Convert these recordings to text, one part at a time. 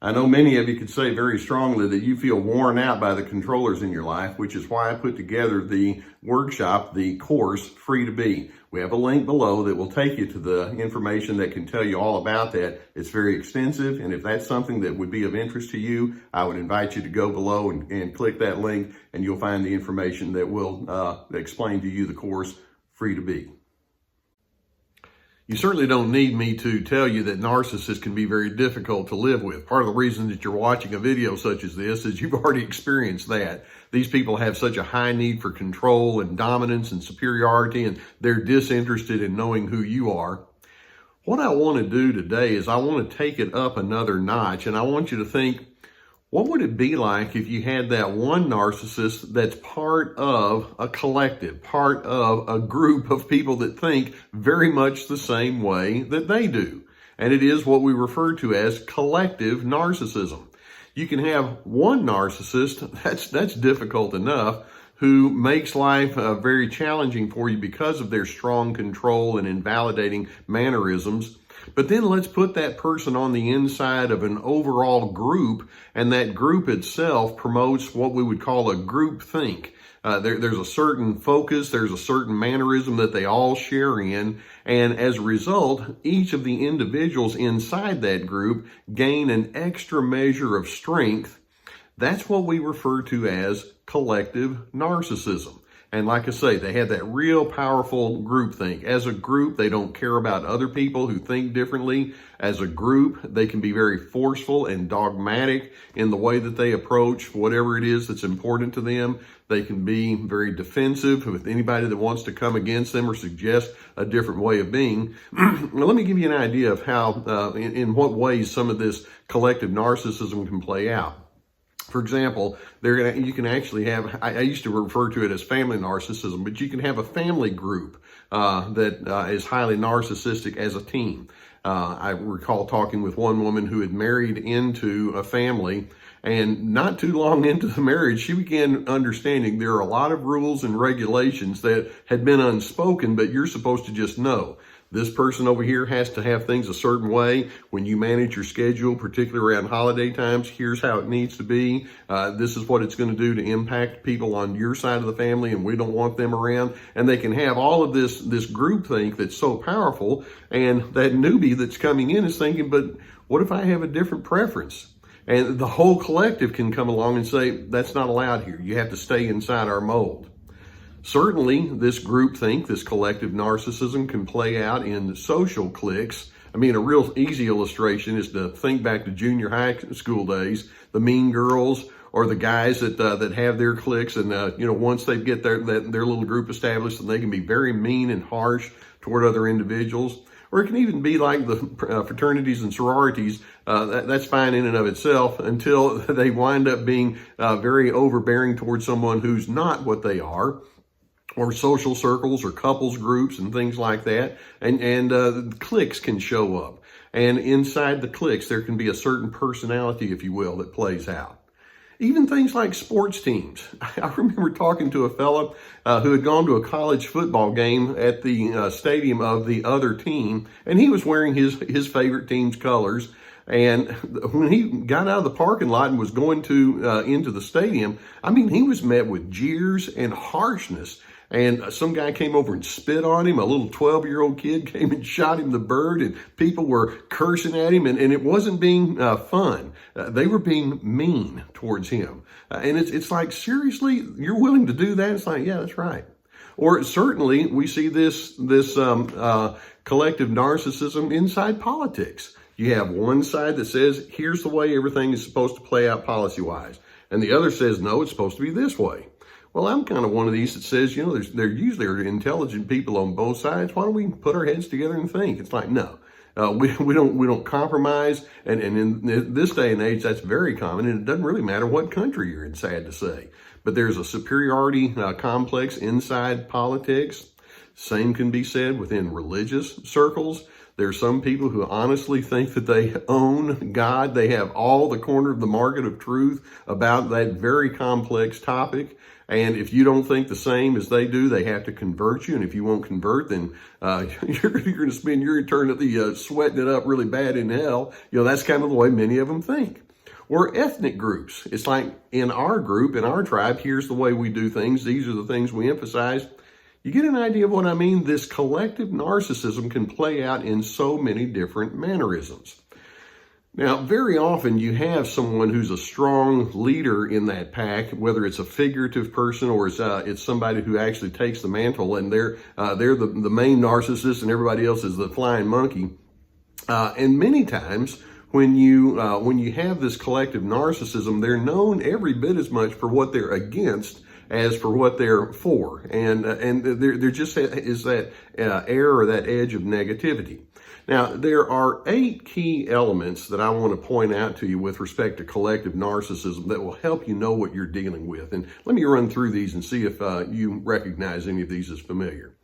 I know many of you could say very strongly that you feel worn out by the controllers in your life, which is why I put together the workshop, the course, Free to Be. We have a link below that will take you to the information that can tell you all about that. It's very extensive, and if that's something that would be of interest to you, I would invite you to go below and click that link, and you'll find the information that will explain to you the course, Free to Be. You certainly don't need me to tell you that narcissists can be very difficult to live with. Part of the reason that you're watching a video such as this is you've already experienced that. These people have such a high need for control and dominance and superiority, and they're disinterested in knowing who you are. What I want to do today is I want to take it up another notch, and I want you to think, what would it be like if you had that one narcissist that's part of a collective, part of a group of people that think very much the same way that they do? And it is what we refer to as collective narcissism. You can have one narcissist, that's difficult enough, who makes life very challenging for you because of their strong control and invalidating mannerisms. But then let's put that person on the inside of an overall group, and that group itself promotes what we would call a groupthink. There's a certain focus, there's a certain mannerism that they all share in, and as a result, each of the individuals inside that group gain an extra measure of strength. That's what we refer to as collective narcissism. And like I say, they have that real powerful groupthink. As a group, they don't care about other people who think differently. As a group, they can be very forceful and dogmatic in the way that they approach whatever it is that's important to them. They can be very defensive with anybody that wants to come against them or suggest a different way of being. Now, let me give you an idea of how, in what ways some of this collective narcissism can play out. For example, you can actually have, I used to refer to it as family narcissism, but you can have a family group that is highly narcissistic as a team. I recall talking with one woman who had married into a family, and not too long into the marriage, she began understanding there are a lot of rules and regulations that had been unspoken, but you're supposed to just know. This person over here has to have things a certain way. When you manage your schedule, particularly around holiday times, here's how it needs to be. This is what it's going to do to impact people on your side of the family, and we don't want them around. And they can have all of this groupthink that's so powerful, and that newbie that's coming in is thinking, but what if I have a different preference? And the whole collective can come along and say, that's not allowed here. You have to stay inside our mold. Certainly, this groupthink, this collective narcissism can play out in social cliques. I mean, a real easy illustration is to think back to junior high school days, the mean girls or the guys that have their cliques, and once they get their little group established, and they can be very mean and harsh toward other individuals. Or it can even be like the fraternities and sororities. That's fine in and of itself until they wind up being very overbearing towards someone who's not what they are. Or social circles or couples groups and things like that. And cliques can show up. And inside the cliques, there can be a certain personality, if you will, that plays out. Even things like sports teams. I remember talking to a fellow who had gone to a college football game at the stadium of the other team, and he was wearing his favorite team's colors. And when he got out of the parking lot and was going into the stadium, I mean, he was met with jeers and harshness. And some guy came over and spit on him. A little 12-year-old kid came and shot him the bird, and people were cursing at him, and it wasn't being fun. They were being mean towards him. And it's like, seriously, you're willing to do that? It's like, yeah, that's right. Or certainly we see this collective narcissism inside politics. You have one side that says, here's the way everything is supposed to play out policy-wise. And the other says, no, it's supposed to be this way. Well, I'm kind of one of these that says, there usually are intelligent people on both sides. Why don't we put our heads together and think? It's like, no, we don't compromise. And in this day and age, that's very common. And it doesn't really matter what country you're in, sad to say. But there's a superiority complex inside politics. Same can be said within religious circles. There are some people who honestly think that they own God. They have all the corner of the market of truth about that very complex topic. And if you don't think the same as they do, they have to convert you. And if you won't convert, then you're going to spend your eternity sweating it up really bad in hell. That's kind of the way many of them think. Or ethnic groups. It's like in our group, in our tribe, here's the way we do things. These are the things we emphasize. You get an idea of what I mean? This collective narcissism can play out in so many different mannerisms. Now, very often you have someone who's a strong leader in that pack, whether it's a figurative person or it's somebody who actually takes the mantle, and they're the main narcissist and everybody else is the flying monkey. And many times when you have this collective narcissism, they're known every bit as much for what they're against as for what they're for, and there just is that air or that edge of negativity. Now, there are 8 key elements that I want to point out to you with respect to collective narcissism that will help you know what you're dealing with. And let me run through these and see if you recognize any of these as familiar.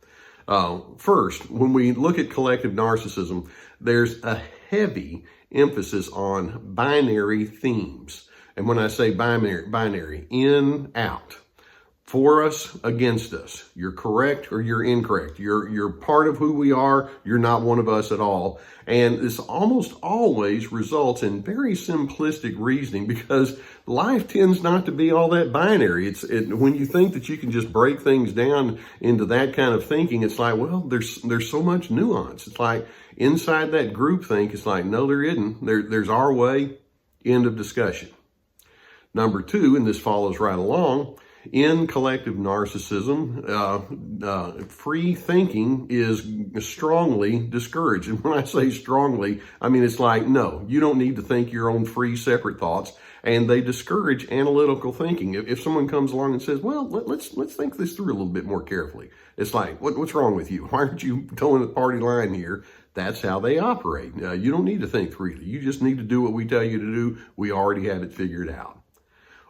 First, when we look at collective narcissism, there's a heavy emphasis on binary themes. And when I say binary, in, out. For us, against us. You're correct or you're incorrect. You're part of who we are. You're not one of us at all. And this almost always results in very simplistic reasoning because life tends not to be all that binary. When you think that you can just break things down into that kind of thinking, it's like, well, there's so much nuance. It's like inside that groupthink, it's like, no, there isn't. There's our way, end of discussion. Number 2, and this follows right along, in collective narcissism, free thinking is strongly discouraged. And when I say strongly, I mean it's like, no, you don't need to think your own free, separate thoughts. And they discourage analytical thinking. If someone comes along and says, well, let's think this through a little bit more carefully. It's like, what's wrong with you? Why aren't you towing the party line here? That's how they operate. You don't need to think freely. You just need to do what we tell you to do. We already have it figured out.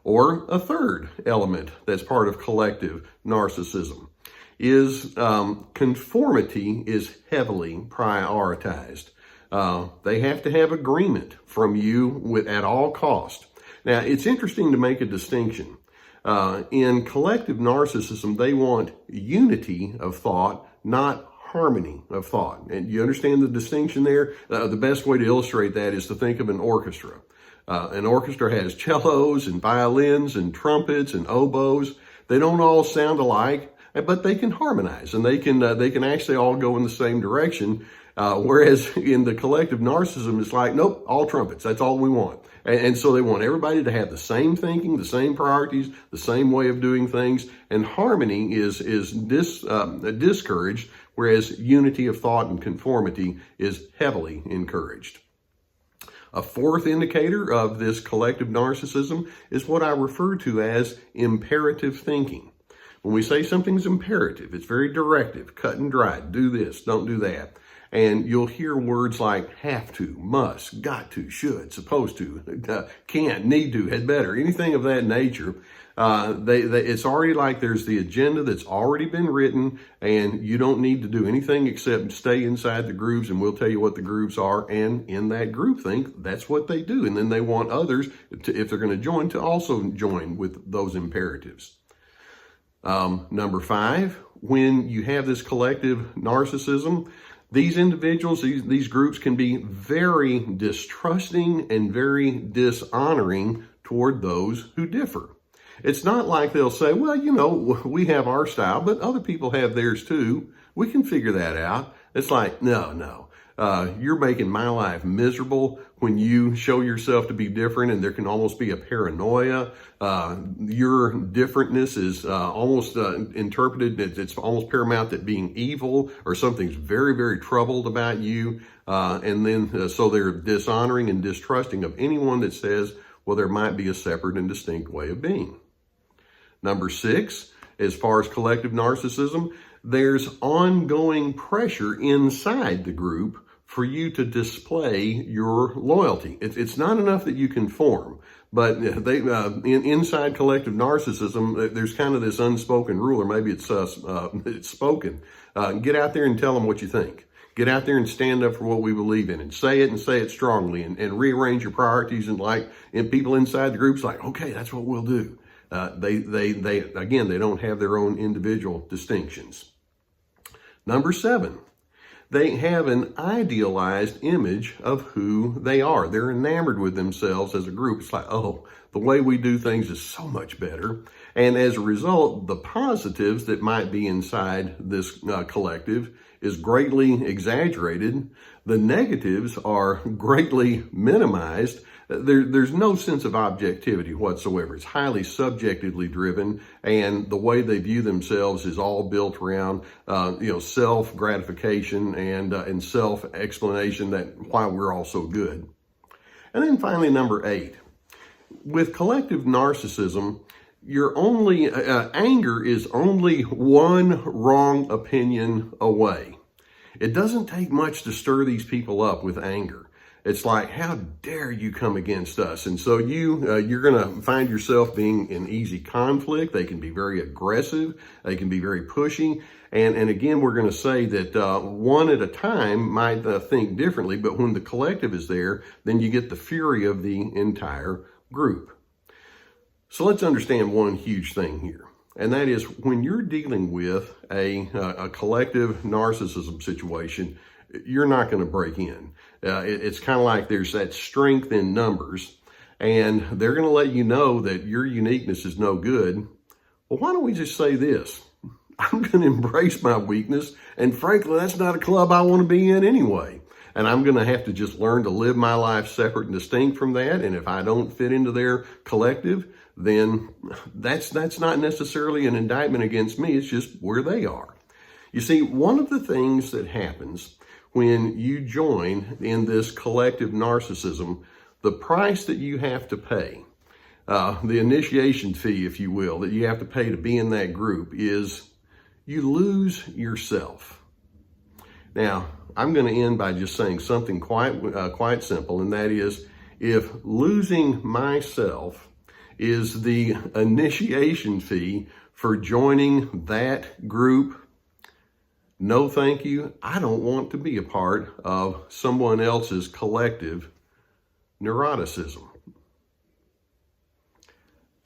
Or a third element that's part of collective narcissism is conformity is heavily prioritized. They have to have agreement from you at all cost. Now, it's interesting to make a distinction. In collective narcissism, they want unity of thought, not harmony of thought. And you understand the distinction there? The best way to illustrate that is to think of an orchestra. An orchestra has cellos and violins and trumpets and oboes. They don't all sound alike, but they can harmonize and they can actually all go in the same direction. Whereas in the collective narcissism, it's like, nope, all trumpets. That's all we want. And so they want everybody to have the same thinking, the same priorities, the same way of doing things. And harmony is discouraged, whereas unity of thought and conformity is heavily encouraged. A fourth indicator of this collective narcissism is what I refer to as imperative thinking. When we say something's imperative, it's very directive, cut and dry, do this, don't do that. And you'll hear words like have to, must, got to, should, supposed to, can't, need to, had better, anything of that nature. It's already like there's the agenda that's already been written and you don't need to do anything except stay inside the grooves and we'll tell you what the grooves are. And in that groupthink, that's what they do. And then they want others, if they're going to join, to also join with those imperatives. Number 5, when you have this collective narcissism, these individuals, these groups can be very distrusting and very dishonoring toward those who differ. It's not like they'll say, well, you know, we have our style, but other people have theirs too. We can figure that out. It's like, no. You're making my life miserable when you show yourself to be different, and there can almost be a paranoia. Your differentness is almost interpreted, it's almost paramount that being evil or something's very, very troubled about you. And then so they're dishonoring and distrusting of anyone that says, well, there might be a separate and distinct way of being. Number 6, as far as collective narcissism, there's ongoing pressure inside the group for you to display your loyalty. It's not enough that you conform, but inside collective narcissism, there's kind of this unspoken rule, or maybe it's spoken. Get out there and tell them what you think. Get out there and stand up for what we believe in and say it strongly and rearrange your priorities. And people inside the group's like, okay, that's what we'll do. They don't have their own individual distinctions. Number 7, They have an idealized image of who they are. They're enamored with themselves as a group. It's like, oh, the way we do things is so much better. And as a result, the positives that might be inside this collective is greatly exaggerated. The negatives are greatly minimized. There's no sense of objectivity whatsoever. It's highly subjectively driven, and the way they view themselves is all built around, self-gratification and self-explanation that why we're all so good. And then finally, number 8. With collective narcissism, anger is only one wrong opinion away. It doesn't take much to stir these people up with anger. It's like, how dare you come against us? And so you're going to find yourself being in easy conflict. They can be very aggressive. They can be very pushy. And again, we're going to say that one at a time might think differently, but when the collective is there, then you get the fury of the entire group. So let's understand one huge thing here. And that is, when you're dealing with a collective narcissism situation, you're not going to break in. It's kind of like there's that strength in numbers, and they're going to let you know that your uniqueness is no good. Well, why don't we just say this? I'm going to embrace my weakness, and frankly, that's not a club I want to be in anyway. And I'm going to have to just learn to live my life separate and distinct from that. And if I don't fit into their collective, then that's not necessarily an indictment against me. It's just where they are. You see, one of the things that happens when you join in this collective narcissism, the price that you have to pay, the initiation fee, if you will, that you have to pay to be in that group is you lose yourself. Now, I'm going to end by just saying something quite simple, and that is, if losing myself is the initiation fee for joining that group, no thank you. I don't want to be a part of someone else's collective neuroticism.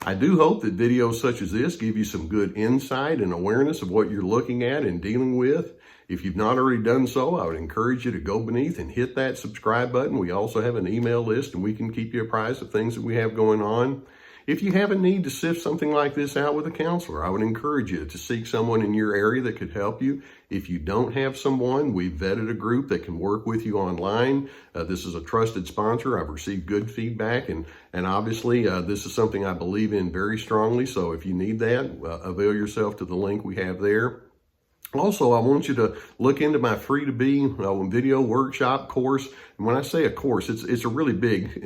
I do hope that videos such as this give you some good insight and awareness of what you're looking at and dealing with. If you've not already done so, I would encourage you to go beneath and hit that subscribe button. We also have an email list, and we can keep you apprised of things that we have going on. If you have a need to sift something like this out with a counselor, I would encourage you to seek someone in your area that could help you. If you don't have someone, we've vetted a group that can work with you online. This is a trusted sponsor. I've received good feedback, and obviously this is something I believe in very strongly. So if you need that, avail yourself to the link we have there. Also, I want you to look into my free-to-be video workshop course. And when I say a course, it's a really big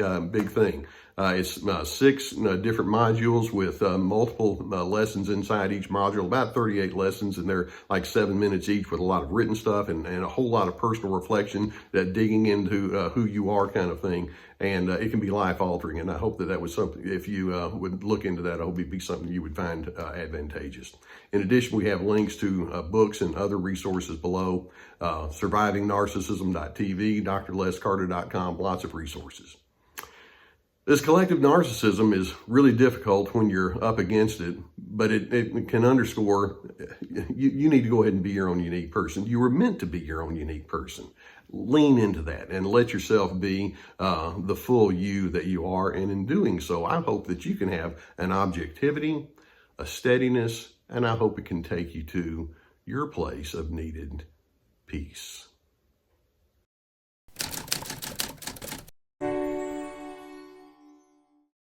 thing. It's 6 different modules with multiple lessons inside each module, about 38 lessons, and they're like 7 minutes each with a lot of written stuff and a whole lot of personal reflection, that digging into who you are kind of thing. And it can be life-altering, and I hope that was something, if you would look into that, I hope it'd be something you would find advantageous. In addition, we have links to books and other resources below, survivingnarcissism.tv, drlescarter.com, lots of resources. This collective narcissism is really difficult when you're up against it, but it can underscore you need to go ahead and be your own unique person. You were meant to be your own unique person. Lean into that and let yourself be the full you that you are. And in doing so, I hope that you can have an objectivity, a steadiness, and I hope it can take you to your place of needed peace.